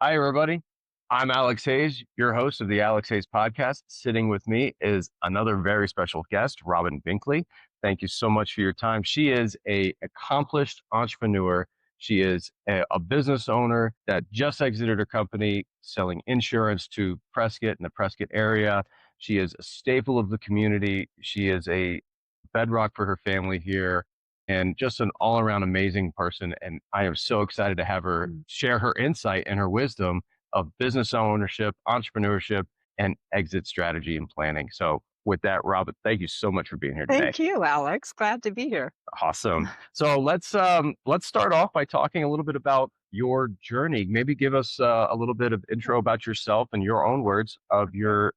Hi, everybody. I'm Alex Hayes, your host of the Alex Hayes podcast. Sitting with me is another very special guest, Robin Binkley. Thank you so much for your time. She is a accomplished entrepreneur. She is a business owner that just exited her company selling insurance to Prescott and the Prescott area. She is a staple of the community. She is a bedrock for her family here and just an all around amazing person. And I am so excited to have her share her insight and her wisdom of business ownership, entrepreneurship, and exit strategy and planning. So with that, Robin, thank you so much for being here today. Thank you, Alex. Glad to be here. Awesome. So let's start off by talking a little bit about your journey. Maybe give us a little bit of intro about yourself and your own words of your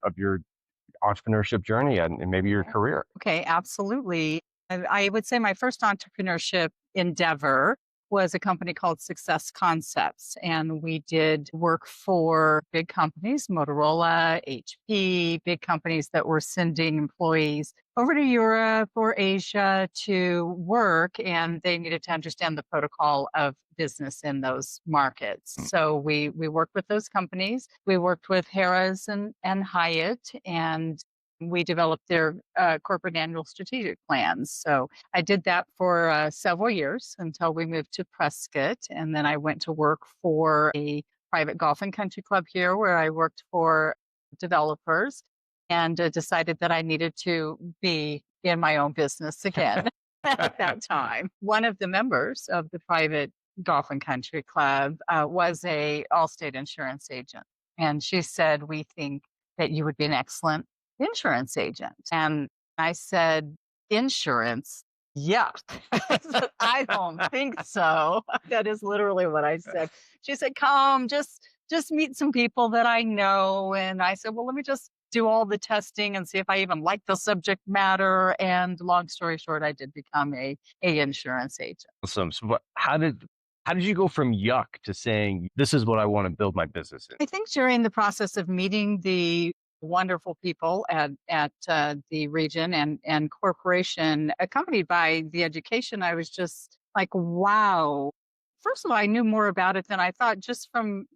entrepreneurship journey and maybe your career. Okay, absolutely. I would say my first entrepreneurship endeavor was a company called Success Concepts. And we did work for big companies, Motorola, HP, big companies that were sending employees over to Europe or Asia to work. And they needed to understand the protocol of business in those markets. So we worked with those companies. We worked with Harrah's and Hyatt, and we developed their corporate annual strategic plans. So I did that for several years until we moved to Prescott. And then I went to work for a private golf and country club here where I worked for developers and decided that I needed to be in my own business again at that time. One of the members of the private golf and country club was a Allstate insurance agent. And she said, "We think that you would be an excellent insurance agent." And I said, "Insurance? Yuck." I said, "I don't think so." That is literally what I said. She said, "Come, just meet some people that I know." And I said, "Well, let me just do all the testing and see if I even like the subject matter." And long story short, I did become a insurance agent. Awesome. So how did you go from yuck to saying this is what I want to build my business in? I think during the process of meeting the wonderful people at the region and corporation, accompanied by the education, I was just like, wow. First of all, I knew more about it than I thought just from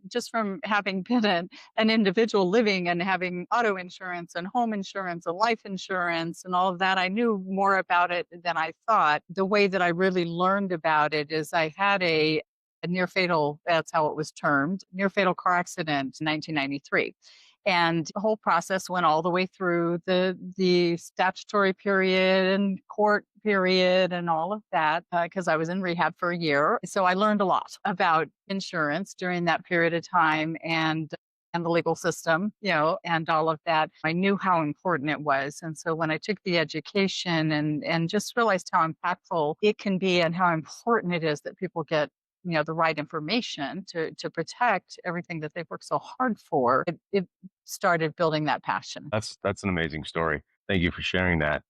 having been an individual living and having auto insurance and home insurance and life insurance and all of that. I knew more about it than I thought. The way that I really learned about it is I had a near fatal, that's how it was termed, near fatal car accident in 1993. And the whole process went all the way through the statutory period and court period and all of that because I was in rehab for a year. So I learned a lot about insurance during that period of time and the legal system, and all of that. I knew how important it was. And so when I took the education and just realized how impactful it can be and how important it is that people get the right information to protect everything that they've worked so hard for, it started building that passion. That's an amazing story. Thank you for sharing that.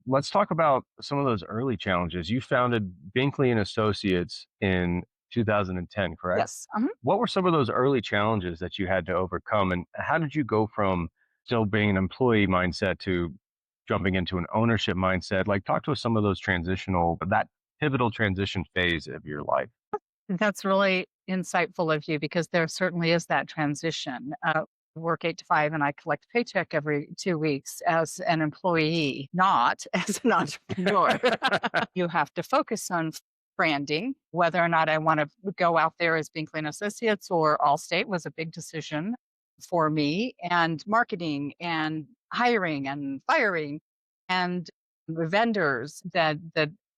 Let's talk about some of those early challenges. You founded Binkley and Associates in 2010, correct? Yes. What were some of those early challenges that you had to overcome, and how did you go from still being an employee mindset to jumping into an ownership mindset? Like, talk to us some of those that pivotal transition phase of your life. That's really insightful of you because there certainly is that transition. Work 8 to 5 and I collect a paycheck every 2 weeks as an employee, not as an entrepreneur. You have to focus on branding. Whether or not I want to go out there as Binkley and Associates or Allstate was a big decision for me, and marketing and hiring and firing and the vendors that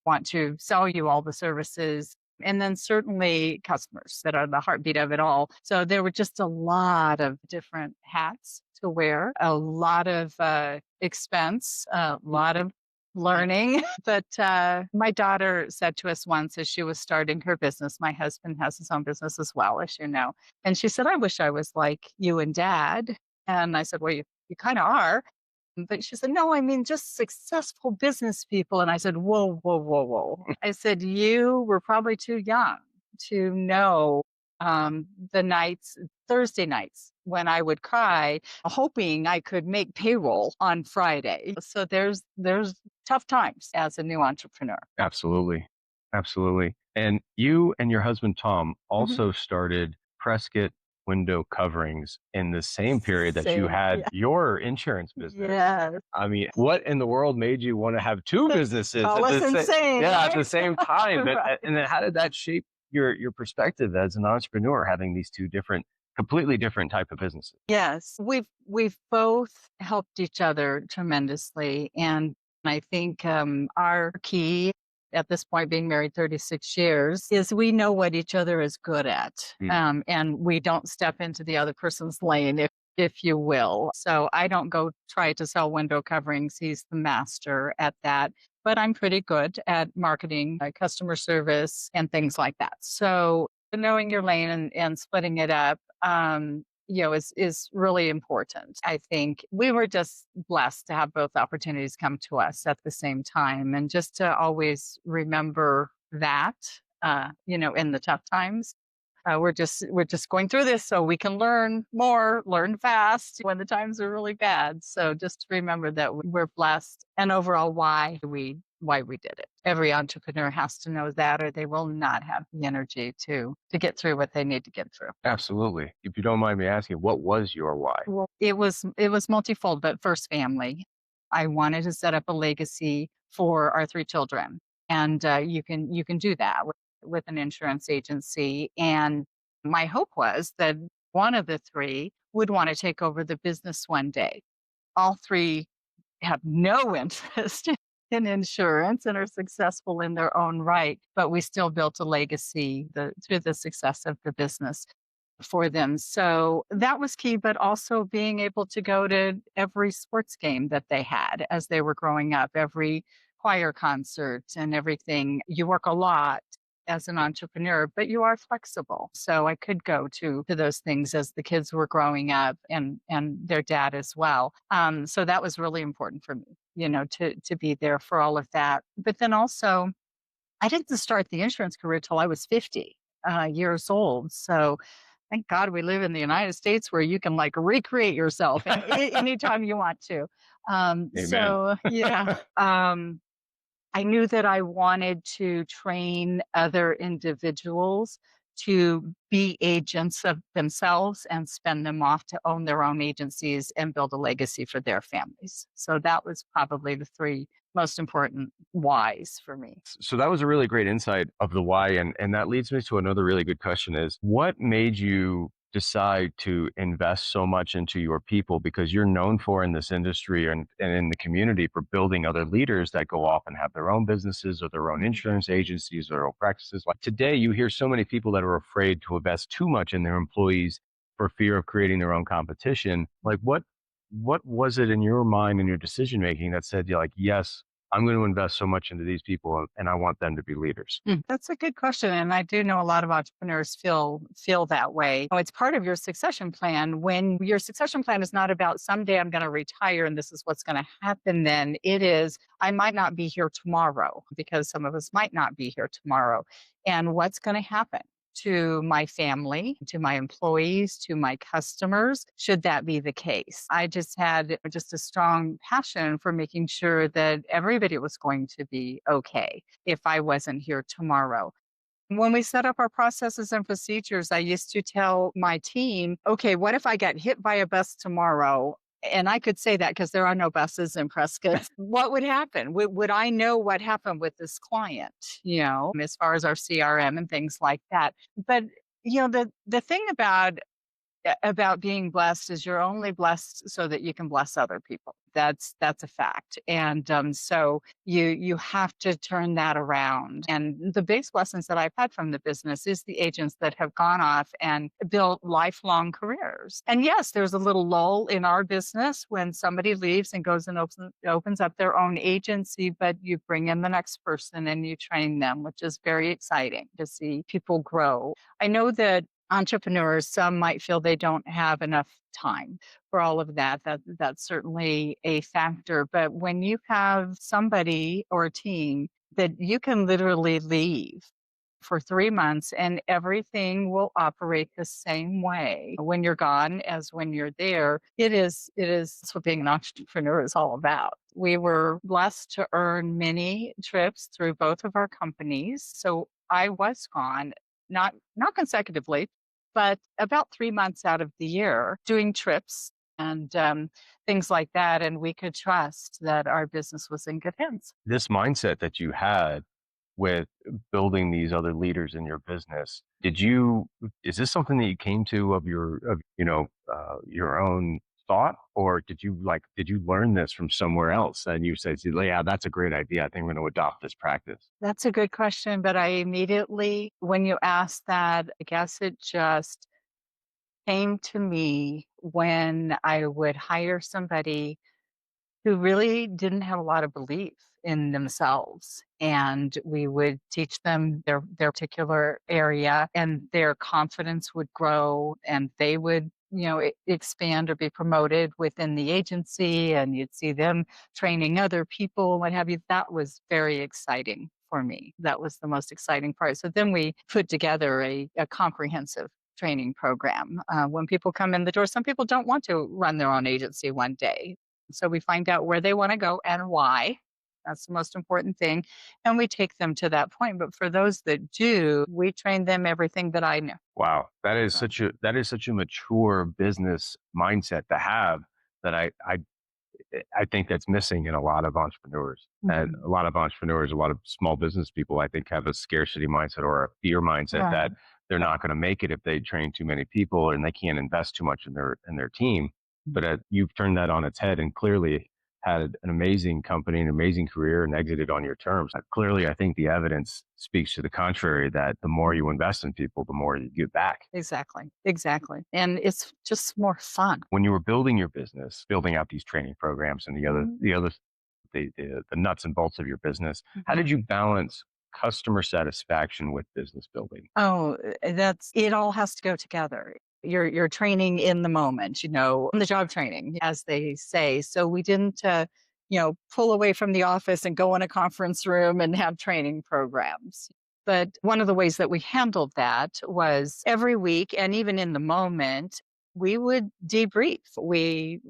want to sell you all the services. And then certainly customers that are the heartbeat of it all. So there were just a lot of different hats to wear, a lot of expense, a lot of learning. But my daughter said to us once as she was starting her business, my husband has his own business as well, as you know. And she said, "I wish I was like you and Dad." And I said, "Well, you kind of are." But she said, "No, I mean just successful business people." And I said, "Whoa, whoa, whoa, whoa." I said, "You were probably too young to know the nights, Thursday nights, when I would cry, hoping I could make payroll on Friday." So there's tough times as a new entrepreneur. Absolutely. Absolutely. And you and your husband, Tom, Mhm. also started Prescott window coverings in the same period that you Same. had Yeah. your insurance business. Yes. I mean, what in the world made you want to have two businesses Call at us the same, insane, yeah, at the right? same time? Right. And then how did that shape your perspective as an entrepreneur, having these two different, completely different type of businesses? Yes, we've both helped each other tremendously, and I think our key at this point, being married 36 years, is we know what each other is good at, Mm. and we don't step into the other person's lane, if you will. So I don't go try to sell window coverings. He's the master at that. But I'm pretty good at marketing, customer service, and things like that. So knowing your lane and splitting it up, is really important. I think we were just blessed to have both opportunities come to us at the same time, and just to always remember that, in the tough times. We're just going through this so we can learn more, learn fast when the times are really bad. So just remember that we're blessed, and overall why we did it. Every entrepreneur has to know that, or they will not have the energy to get through what they need to get through. Absolutely. If you don't mind me asking, what was your why? Well, it was multifold, but first family. I wanted to set up a legacy for our three children, and you can do that with an insurance agency. And my hope was that one of the three would want to take over the business one day. All three have no interest in insurance and are successful in their own right, but we still built a legacy through the success of the business for them. So that was key, but also being able to go to every sports game that they had as they were growing up, every choir concert and everything. You work a lot as an entrepreneur, but you are flexible. So I could go to those things as the kids were growing up, and their dad as well. So that was really important for me, to be there for all of that. But then also, I didn't start the insurance career till I was 50 years old. So thank God we live in the United States where you can like recreate yourself anytime you want to. Amen. So yeah, I knew that I wanted to train other individuals to be agents of themselves and spend them off to own their own agencies and build a legacy for their families. So that was probably the three most important whys for me. So that was a really great insight of the why. And that leads me to another really good question is what made you decide to invest so much into your people? Because you're known for in this industry and in the community for building other leaders that go off and have their own businesses or their own insurance agencies or their own practices. Like today, you hear so many people that are afraid to invest too much in their employees for fear of creating their own competition. Like what was it in your mind and your decision making that said, you're like, yes, I'm going to invest so much into these people and I want them to be leaders? That's a good question. And I do know a lot of entrepreneurs feel that way. Oh, it's part of your succession plan. When your succession plan is not about someday I'm going to retire and this is what's going to happen, then it is, I might not be here tomorrow, because some of us might not be here tomorrow. And what's going to happen to my family, to my employees, to my customers, should that be the case? I just had just a strong passion for making sure that everybody was going to be okay if I wasn't here tomorrow. When we set up our processes and procedures, I used to tell my team, okay, what if I got hit by a bus tomorrow? And I could say that because there are no buses in Prescott. What would happen? Would I know what happened with this client, as far as our CRM and things like that? But, the thing about being blessed is you're only blessed so that you can bless other people. That's a fact. And so you have to turn that around. And the biggest lessons that I've had from the business is the agents that have gone off and built lifelong careers. And yes, there's a little lull in our business when somebody leaves and goes and opens up their own agency, but you bring in the next person and you train them, which is very exciting to see people grow. I know that entrepreneurs, some might feel they don't have enough time for all of that. That's certainly a factor. But when you have somebody or a team that you can literally leave for 3 months and everything will operate the same way when you're gone as when you're there, that's what being an entrepreneur is all about. We were blessed to earn many trips through both of our companies. So I was gone, not consecutively, but about 3 months out of the year doing trips and things like that. And we could trust that our business was in good hands. This mindset that you had with building these other leaders in your business, is this something that you came to your own thought, or did you learn this from somewhere else and you said, yeah, that's a great idea, I think I'm going to adopt this practice? That's a good question. But I immediately, when you asked that, I guess it just came to me when I would hire somebody who really didn't have a lot of belief in themselves. And we would teach them their particular area, and their confidence would grow, and they would, expand or be promoted within the agency, and you'd see them training other people, what have you. That was very exciting for me. That was the most exciting part. So then we put together a comprehensive training program. When people come in the door, some people don't want to run their own agency one day. So we find out where they want to go and why. That's the most important thing. And we take them to that point. But for those that do, we train them everything that I know. Wow, So, that is such a mature business mindset to have, that I think that's missing in a lot of entrepreneurs. And mhm. a lot of entrepreneurs, a lot of small business people, I think, have a scarcity mindset or a fear mindset Right. that they're not going to make it if they train too many people and they can't invest too much in their team. But you've turned that on its head and clearly had an amazing company, an amazing career, and exited on your terms. Clearly, I think the evidence speaks to the contrary, that the more you invest in people, the more you give back. Exactly. Exactly. And it's just more fun. When you were building your business, building out these training programs and Mhm. the nuts and bolts of your business, how Mhm. did you balance customer satisfaction with business building? Oh, that's it all has to go together. You're training in the moment, on the job training, as they say. So we didn't, pull away from the office and go in a conference room and have training programs. But one of the ways that we handled that was every week, and even in the moment, we would debrief. We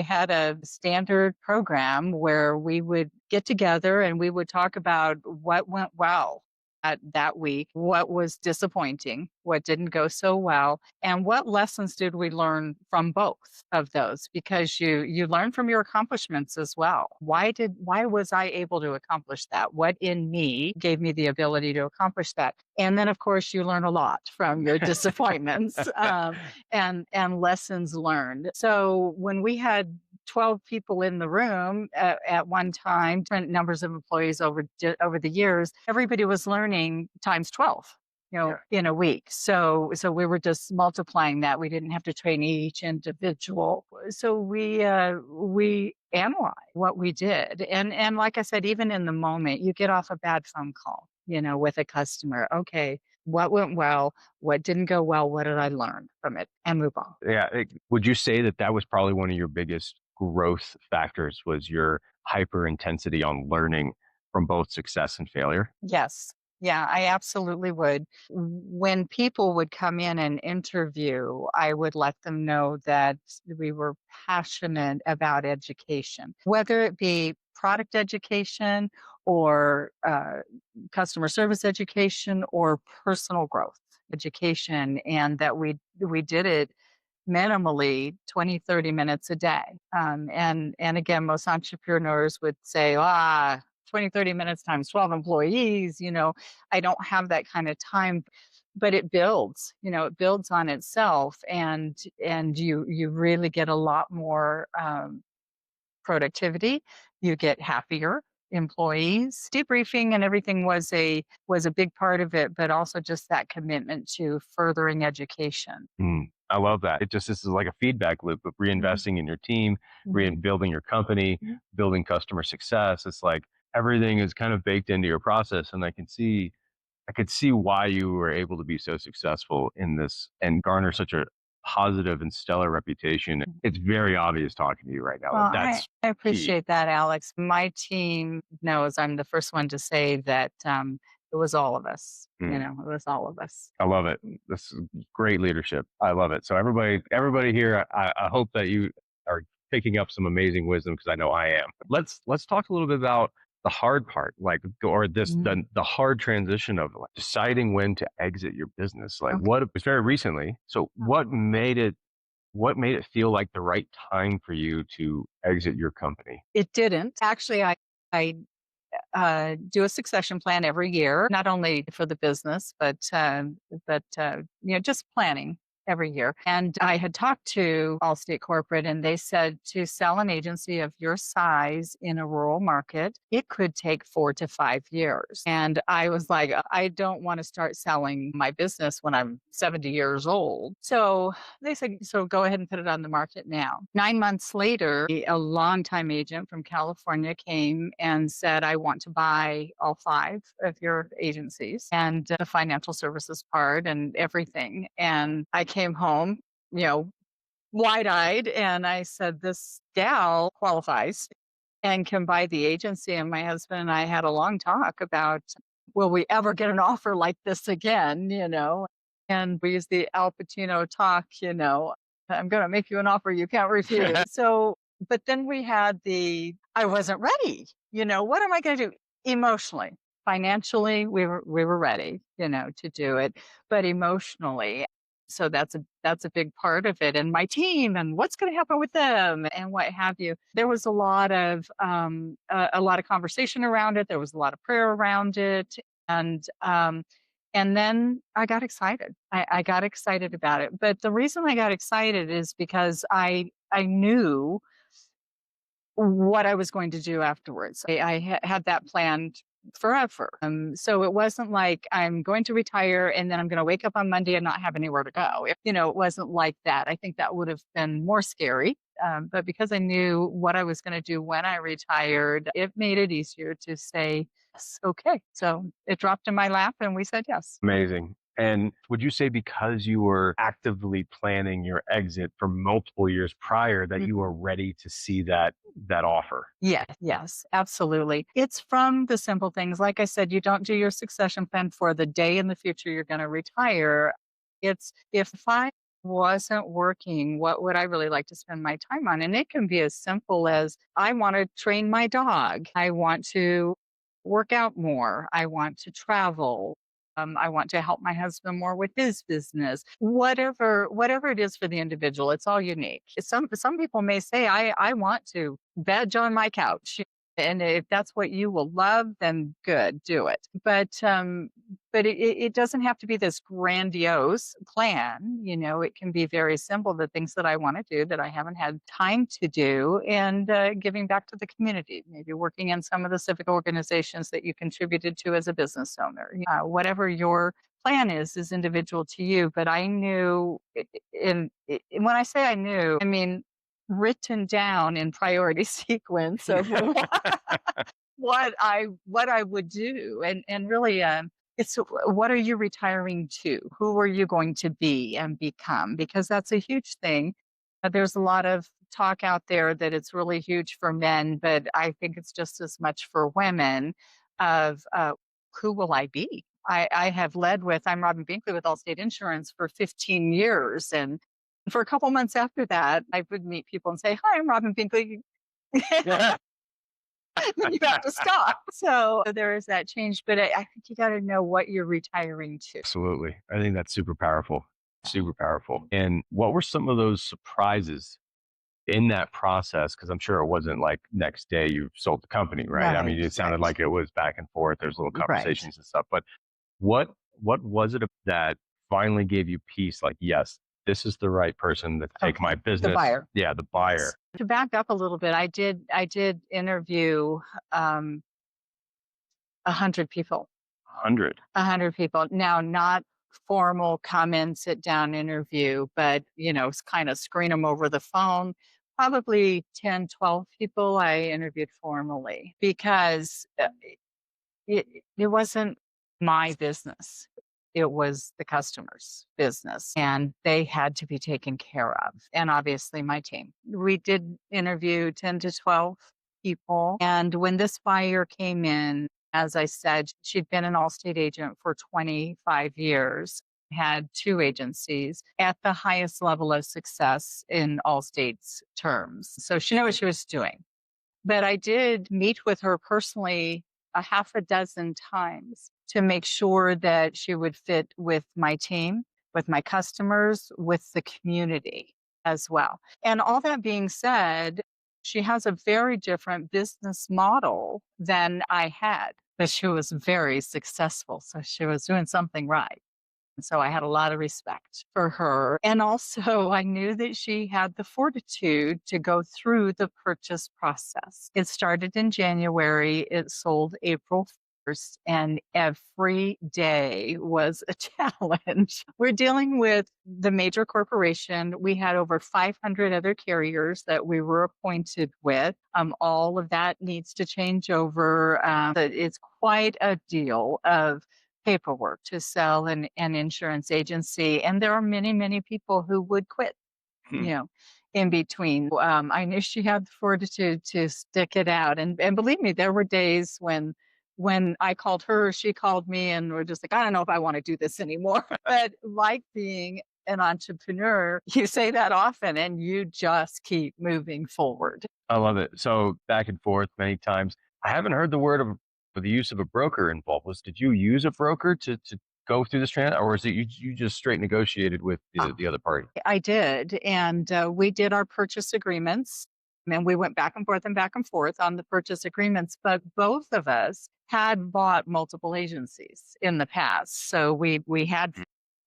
had a standard program where we would get together and we would talk about what went well at that week, what was disappointing, what didn't go so well, and what lessons did we learn from both of those, because you learn from your accomplishments as well. Why was I able to accomplish that? What in me gave me the ability to accomplish that? And then of course you learn a lot from your disappointments, and lessons learned. So when we had 12 people in the room at one time, different numbers of employees over the years, everybody was learning times 12, Yeah. in a week. So we were just multiplying that. We didn't have to train each individual. So we analyzed what we did. And like I said, even in the moment, you get off a bad phone call, with a customer. Okay, what went well? What didn't go well? What did I learn from it? And move on. Yeah. Would you say that that was probably one of your biggest growth factors, was your hyper intensity on learning from both success and failure? Yes. Yeah, I absolutely would. When people would come in and interview, I would let them know that we were passionate about education, whether it be product education or customer service education or personal growth education, and that we did it minimally 20, 30 minutes a day. And again, most entrepreneurs would say, 20, 30 minutes times 12 employees, I don't have that kind of time. But it builds on itself, and you really get a lot more productivity. You get happier employees. Debriefing and everything was a big part of it, but also just that commitment to furthering education. I love that. This is like a feedback loop of Mhm, reinvesting in your team, mhm, building your company, mhm. building customer success. It's like everything is kind of baked into your process. And I could see why you were able to be so successful in this and garner such a positive and stellar reputation. It's very obvious talking to you right now Well, that I, that's I key. appreciate that, Alex. My team knows I'm the first one to say that it was all of us. Mm, It was all of us. I love it. This is great leadership. I love it. So everybody here, I hope that you are picking up some amazing wisdom, because I know I am. Let's talk a little bit about the hard part, like, or this, Mm. the hard transition of like deciding when to exit your business? Like, Okay. what it was very recently. So what made it feel like the right time for you to exit your company? It didn't. Actually, I do a succession plan every year, not only for the business, but just planning every year. And I had talked to Allstate Corporate, and they said to sell an agency of your size in a rural market, it could take 4 to 5 years. And I was like, I don't want to start selling my business when I'm 70 years old. So they said, so go ahead and put it on the market now. 9 months later, a longtime agent from California came and said, I want to buy all 5 of your agencies and the financial services part and everything. And I came home, you know, wide eyed, and I said, this gal qualifies and can buy the agency. And my husband and I had a long talk about, will we ever get an offer like this again? And we used the Al Pacino talk, I'm going to make you an offer you can't refuse. So, but then we had I wasn't ready. What am I going to do emotionally? Financially, we were ready, to do it, but emotionally. So that's a big part of it, and my team, and what's going to happen with them, and what have you. There was a lot of conversation around it. There was a lot of prayer around it, and then I got excited. I got excited about it. But the reason I got excited is because I knew what I was going to do afterwards. I had that planned forever. So it wasn't like I'm going to retire and then I'm going to wake up on Monday and not have anywhere to go. It wasn't like that. I think that would have been more scary. But because I knew what I was going to do when I retired, it made it easier to say, yes, okay. So it dropped in my lap and we said yes. Amazing. And would you say because you were actively planning your exit for multiple years prior that you were ready to see that offer? Yeah, yes, absolutely. It's from the simple things. Like I said, you don't do your succession plan for the day in the future you're going to retire. It's if I wasn't working, what would I really like to spend my time on? And it can be as simple as I want to train my dog. I want to work out more. I want to travel. I want to help my husband more with his business. Whatever it is for the individual, it's all unique. Some people may say, I want to veg on my couch. And if that's what you will love, then good, do it. But it doesn't have to be this grandiose plan. It can be very simple. The things that I want to do that I haven't had time to do, and giving back to the community, maybe working in some of the civic organizations that you contributed to as a business owner. Whatever your plan is individual to you. But I knew, when I say I knew, I mean written down in priority sequence of what I would do, and really it's what are you retiring to? Who are you going to be and become? Because that's a huge thing. There's a lot of talk out there that it's really huge for men, but I think it's just as much for women of who will I be? I have led with, I'm Robin Binkley with Allstate Insurance for 15 years. And for a couple months after that, I would meet people and say, hi, I'm Robin Binkley. Yeah. Then you have to stop. So there is that change. But I think you got to know what you're retiring to. Absolutely. I think that's super powerful. Super powerful. And what were some of those surprises in that process? Because I'm sure it wasn't like next day you sold the company, right? I mean, Right. it sounded Right. like it was back and forth. There's little Right. conversations and stuff. But what was it that finally gave you peace? Like, yes, this is the right person to take my Okay. The business. buyer. Yeah, the Yes. buyer. To back up a little bit, I did interview 100 people. 100. 100 people. Now, not formal come in, sit down interview, but kind of screen them over the phone. Probably 10, 12 people I interviewed formally because it, it wasn't my business. It was the customer's business, and they had to be taken care of. And obviously my team. We did interview 10 to 12 people. And when this buyer came in, as I said, she'd been an Allstate agent for 25 years, had 2 agencies at the highest level of success in Allstate's terms. So she knew what she was doing. But I did meet with her personally a half a dozen times to make sure that she would fit with my team, with my customers, with the community as well. And all that being said, she has a very different business model than I had, but she was very successful. So she was doing something right. So I had a lot of respect for her. And also, I knew that she had the fortitude to go through the purchase process. It started in January, it sold April 1st, and every day was a challenge. We're dealing with the major corporation. We had over 500 other carriers that we were appointed with. All of that needs to change over. It's quite a deal of paperwork to sell an insurance agency. And there are many, many people who would quit, Hmm. you know, in between. I knew she had the fortitude to stick it out. And believe me, there were days when I called her, she called me, and we're just like, I don't know if I want to do this anymore. But like being an entrepreneur, you say that often and you just keep moving forward. I love it. So back and forth many times. I haven't heard the word of for the use of a broker involved. Did you use a broker to go through this transaction, or is it you just straight negotiated with the other party? I did. And we did our purchase agreements. And we went back and forth on the purchase agreements, but both of us had bought multiple agencies in the past. So we had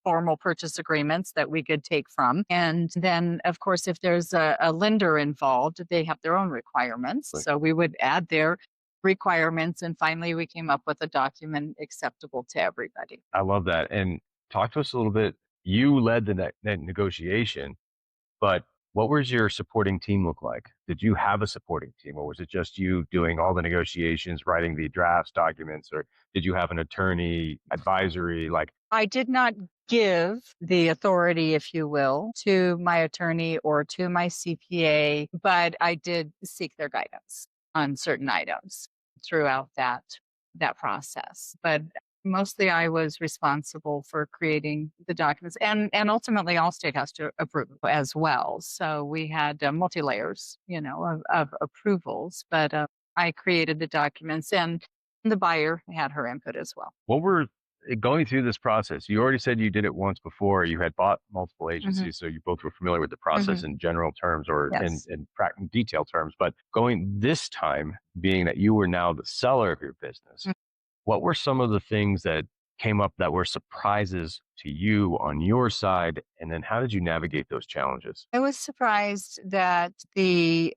formal purchase agreements that we could take from. And then, of course, if there's a lender involved, they have their own requirements. Right. So we would add their requirements. And finally, we came up with a document acceptable to everybody. I love that. And talk to us a little bit. You led the negotiation, but what was your supporting team look like? Did you have a supporting team, or was it just you doing all the negotiations, writing the drafts, documents, or did you have an attorney advisory? Like, I did not give the authority, if you will, to my attorney or to my CPA, but I did seek their guidance on certain items throughout that process. But mostly I was responsible for creating the documents, and ultimately Allstate has to approve as well. So we had multi layers, of approvals, but I created the documents, and the buyer had her input as well. what were going through this process? You already said you did it once before. You had bought multiple Mhm. agencies, so you both were familiar with the process Mhm. in general terms or Yes. in detailed terms. But going this time, being that you were now the seller of your business, what were some of the things that came up that were surprises to you on your side? And then how did you navigate those challenges? I was surprised that the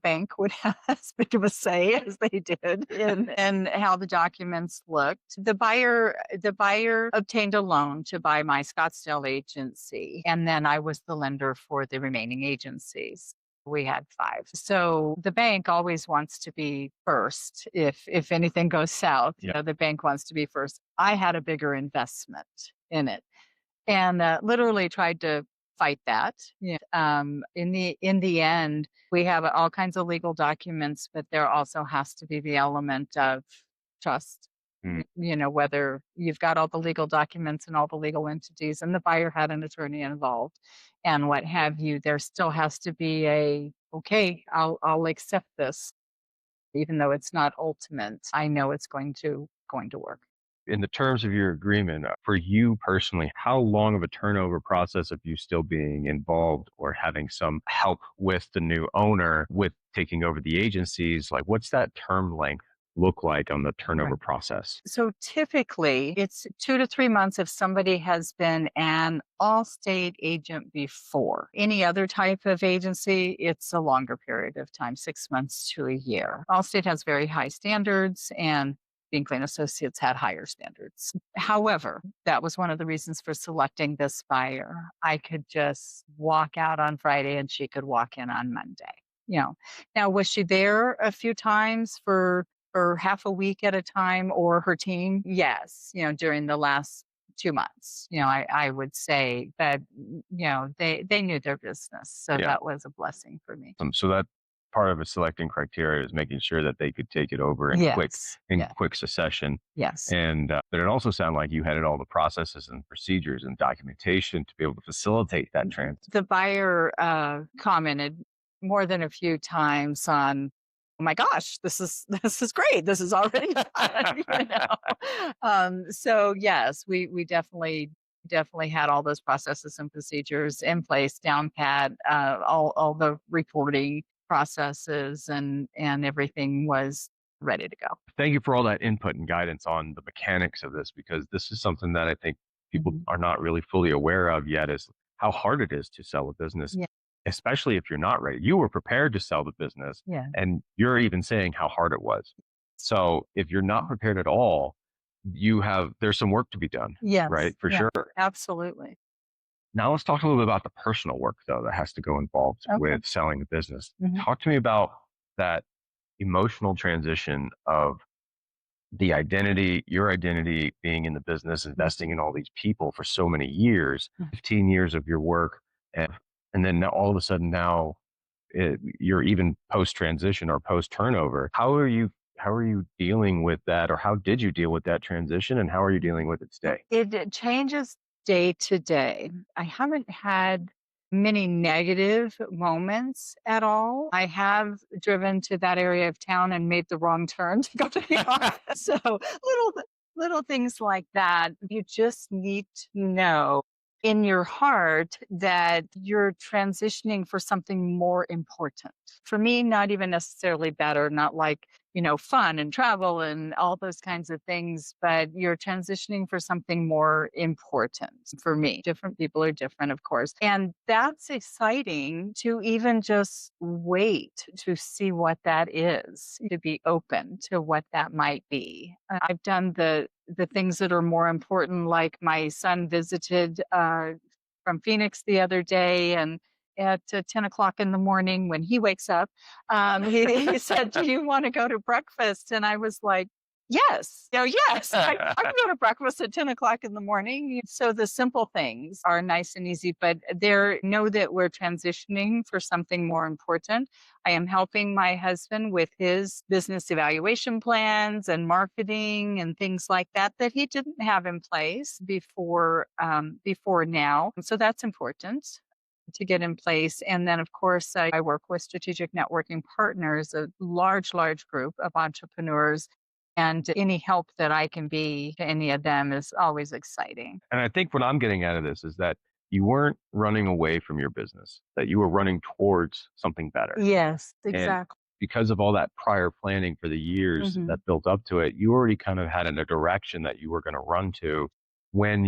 bank would have as big of a say as they did in how the documents looked. The buyer obtained a loan to buy my Scottsdale agency, and then I was the lender for the remaining agencies. We had five. So the bank always wants to be first. If anything goes south, Yeah. the bank wants to be first. I had a bigger investment in it, and literally tried to fight that. Yeah. In the end, we have all kinds of legal documents, but there also has to be the element of trust. Mm. Whether you've got all the legal documents and all the legal entities, and the buyer had an attorney involved, and what have you, there still has to be okay. I'll accept this, even though it's not ultimate. I know it's going to work. In the terms of your agreement, for you personally, how long of a turnover process of you still being involved or having some help with the new owner with taking over the agencies? Like, what's that term length look like on the turnover Right. process? So typically it's 2 to 3 months if somebody has been an Allstate agent before. Any other type of agency, it's a longer period of time, 6 months to a year. Allstate has very high standards, and Binkley and Associates had higher standards. However, that was one of the reasons for selecting this buyer. I could just walk out on Friday and she could walk in on Monday. Now, was she there a few times for half a week at a time, or her team? Yes, during the last 2 months, I would say. But they knew their business. So Yeah. that was a blessing for me. So that part of a selecting criteria is making sure that they could take it over in Yes. Yeah. quick succession. Yes. And but it also sounded like you had all the processes and procedures and documentation to be able to facilitate that transition. The buyer commented more than a few times on my gosh, this is great. This is already done, So yes, we definitely had all those processes and procedures in place, down pat, all the reporting processes and everything was ready to go. Thank you for all that input and guidance on the mechanics of this, because this is something that I think people Mhm. are not really fully aware of yet, is how hard it is to sell a business, Yeah. especially if you're not ready. You were prepared to sell the business, Yeah. and you're even saying how hard it was. So if you're not prepared at all, there's some work to be done, right? Yes. For Yeah. sure. Absolutely. Now let's talk a little bit about the personal work though that has to go involved Okay. with selling a business. Mhm. Talk to me about that emotional transition of your identity being in the business, investing in all these people for so many years, Mhm. 15 years of your work. And then now, all of a sudden now you're even post transition or post turnover. How are you dealing with that, or how did you deal with that transition, and how are you dealing with it today? It changes day to day. I haven't had many negative moments at all. I have driven to that area of town and made the wrong turn to go to the office. So little things like that. You just need to know in your heart that you're transitioning for something more important. For me, not even necessarily better, not like fun and travel and all those kinds of things, but you're transitioning for something more important for me. Different people are different, of course. And that's exciting to even just wait to see what that is, to be open to what that might be. I've done the things that are more important, like my son visited from Phoenix the other day, and at 10 o'clock in the morning when he wakes up, he said, "Do you want to go to breakfast?" And I was like, "Yes, yes, I can go to breakfast at 10 o'clock in the morning." So the simple things are nice and easy, but know that we're transitioning for something more important. I am helping my husband with his business evaluation plans and marketing and things like that he didn't have in place before now. So that's important to get in place. And then, of course, I work with strategic networking partners, a large group of entrepreneurs. And any help that I can be to any of them is always exciting. And I think what I'm getting out of this is that you weren't running away from your business, that you were running towards something better. Yes, And exactly. because of all that prior planning for the years Hmm. that built up to it, you already kind of had a direction that you were going to run to when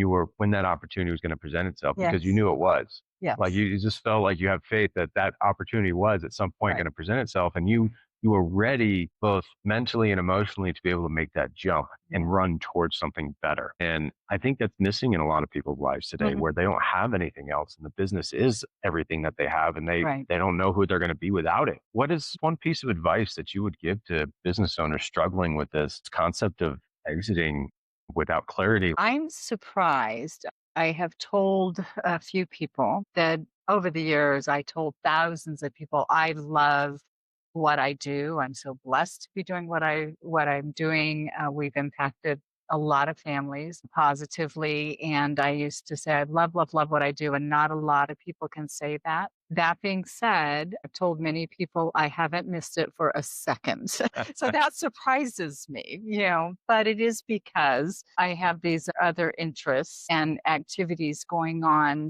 that opportunity was going to present itself, because you Yes, knew it was. Like yes, you just felt like you have faith that that opportunity was at some point right. going to present itself, and you were ready both mentally and emotionally to be able to make that jump Yeah. and run towards something better. And I think that's missing in a lot of people's lives today, Mhm. where they don't have anything else and the business is everything that they have, and Right. they don't know who they're going to be without it. What is one piece of advice that you would give to business owners struggling with this concept of exiting without clarity? I'm surprised. I have told a few people that over the years, I told thousands of people I love what I do. I'm so blessed to be doing what I'm doing. We've impacted a lot of families positively, and I used to say I love what I do, and not a lot of people can say that. That being said, I've told many people I haven't missed it for a second. So that surprises me, but it is because I have these other interests and activities going on.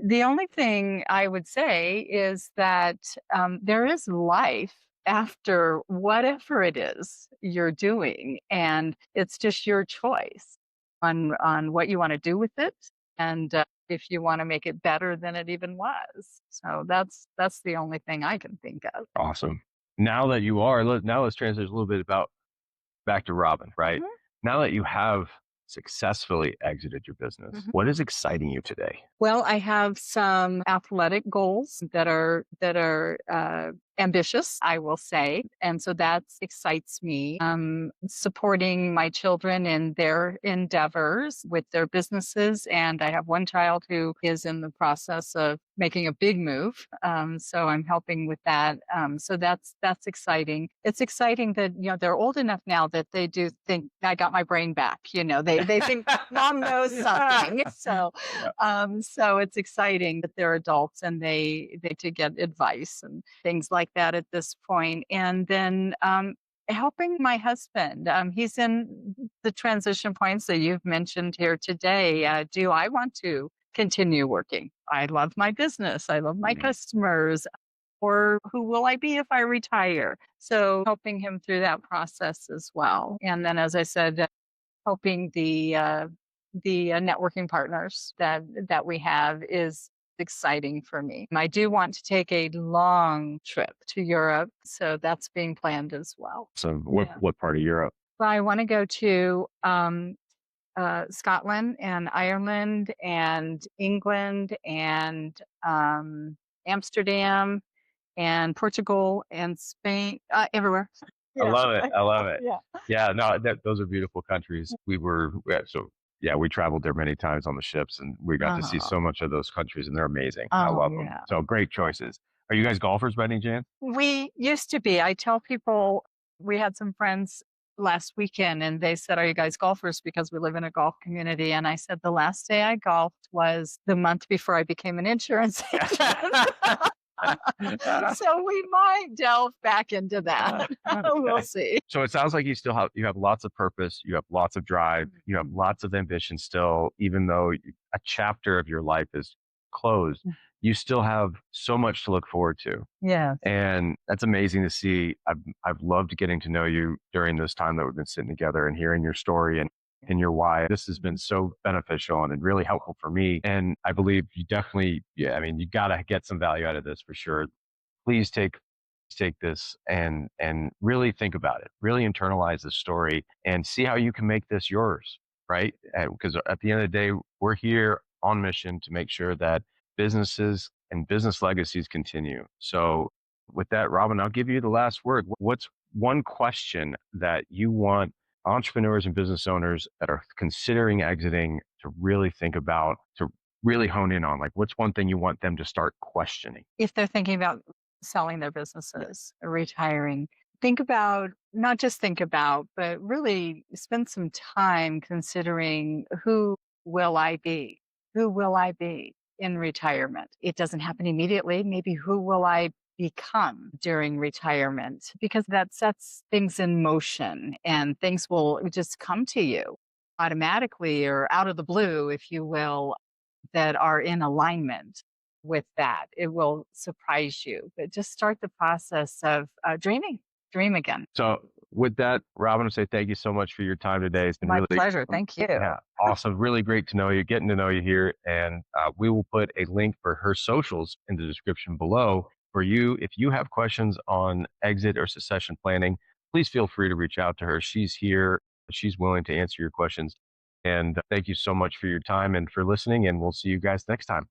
The only thing I would say is that there is life after whatever it is you're doing, and it's just your choice on what you want to do with it, and if you want to make it better than it even was. So that's the only thing I can think of. Awesome. Now let's transition a little bit about back to Robin, right? Mhm. Now that you have successfully exited your business, Mhm. what is exciting you today? Well, I have some athletic goals that are ambitious, I will say, and so that excites me. Supporting my children in their endeavors with their businesses, and I have one child who is in the process of making a big move, so I'm helping with that. So that's exciting. It's exciting that they're old enough now that they do think I got my brain back. They think mom knows something. So it's exciting that they're adults and they to get advice and things like that at this point. And then helping my husband. He's in the transition points that you've mentioned here today. Do I want to continue working? I love my business. I love my customers. Or who will I be if I retire? So helping him through that process as well. And then, as I said, helping the networking partners that we have is exciting for me. I do want to take a long trip to Europe, so that's being planned as well. So Yeah. what part of Europe? So I want to go to Scotland and Ireland and England and Amsterdam and Portugal and Spain, everywhere. I Yeah. love it. I love it. Yeah. Yeah, no, those are beautiful countries. We traveled there many times on the ships, and we got to see so much of those countries, and they're amazing. I love them. Yeah. So great choices. Are you guys golfers by any chance? We used to be. I tell people, we had some friends last weekend and they said, "Are you guys golfers?" Because we live in a golf community. And I said, the last day I golfed was the month before I became an insurance agent. So we might delve back into that. We'll see. So it sounds like you have lots of purpose, you have lots of drive, you have lots of ambition still, even though a chapter of your life is closed, you still have so much to look forward to. Yeah. And that's amazing to see. I've loved getting to know you during this time that we've been sitting together and hearing your story and your why. This has been so beneficial and really helpful for me. And I believe you definitely, you got to get some value out of this for sure. Please take this and really think about it, really internalize the story and see how you can make this yours, right? Because at the end of the day, we're here on mission to make sure that businesses and business legacies continue. So with that, Robin, I'll give you the last word. What's one question that you want entrepreneurs and business owners that are considering exiting to really think about, to really hone in on? Like, what's one thing you want them to start questioning? If they're thinking about selling their businesses, or retiring, not just think about, but really spend some time considering, who will I be? Who will I be in retirement? It doesn't happen immediately. Maybe who will I become during retirement? Because that sets things in motion and things will just come to you automatically or out of the blue, if you will, that are in alignment with that. It will surprise you, but just start the process of dreaming. Dream again. So with that, Robin, I say thank you so much for your time today. It's been My really pleasure. Thank you. Yeah, awesome. Really great to know you, getting to know you here. And we will put a link for her socials in the description below for you. If you have questions on exit or succession planning, please feel free to reach out to her. She's here. She's willing to answer your questions. And thank you so much for your time and for listening. And we'll see you guys next time.